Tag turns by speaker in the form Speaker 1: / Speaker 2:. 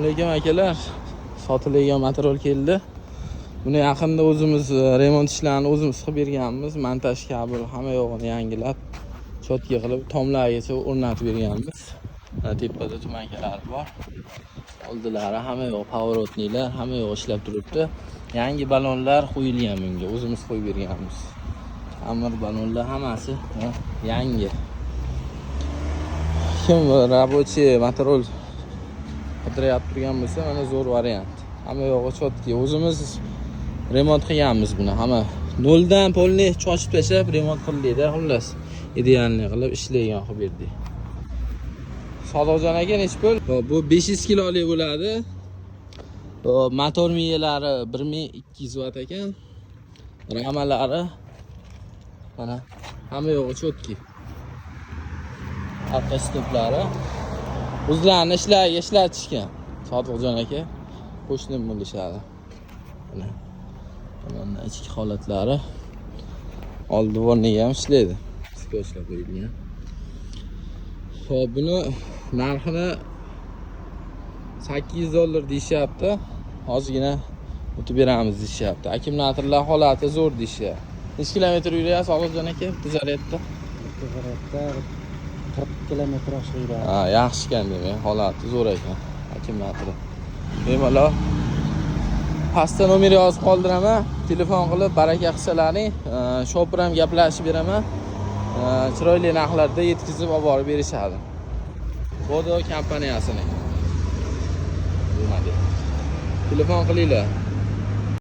Speaker 1: alaykum akalar. Sotiladigan material keldi. Buni yaqinda o'zimiz remont ishlarini o'zimiz qilib berganmiz. Montaj kabel hamma yo'g'ini yangilab, cho'tga qilib, tomlargacha o'rnatib berganmiz. Tepada tumankalari bor. Oldilari hamma yo'q, pavorotnilar hamma yo'q ishlab turibdi. Yangi balonlar qo'yilgan bunga, o'zimiz qo'yib berganmiz. Ta'mir balonlar hammasi yangi. Kim rabochiy material qidiryapti turgan bo'lsa, mana zo'r variant. Hamma yo'g'i cho'tki. O'zimiz remont qilganmiz buni. Hamma noldan polni cho'chib tashlab remont qildik-da, xullas. Idealni qilib ishlaygan qilib berdik. Sodiqjon aka nechta pul? Bu 500 kilolik bo'ladi. Motor miyalari 1200 watt ekan. Ramalari mana hamma yo'g'i cho'tki. Orqa steplari o'zlarini ishlariga ishlatishgan. Sodiqjon aka qo'shnim bo'lishadi. Mana ichki holatlari oldi o'rniga ham ishlaydi. Skochlar qo'yilgan. Xo'p, buni narxini $800 deyishyapti. Hozirgina o'tib beramiz deyishyapti. Akkumulyatorlar holati zo'r deyishyapti. Necha kilometr yurasiz Sodiqjon aka? Zaryadda?
Speaker 2: Zaryadda 40 kilometr oshib yuradi.
Speaker 1: Ha, yaxshi ekan demak, holati zo'r ekan akkumulyatori. Bemalol pastda nomer yozib qoldiraman. Telefon qilib baraka qilsalaring, shopir ham gaplashib beraman. Chiroyli narxlarda yetkazib olib borib berishadi. Bodo kompaniyasining. Bu model. Telefon qilinglar.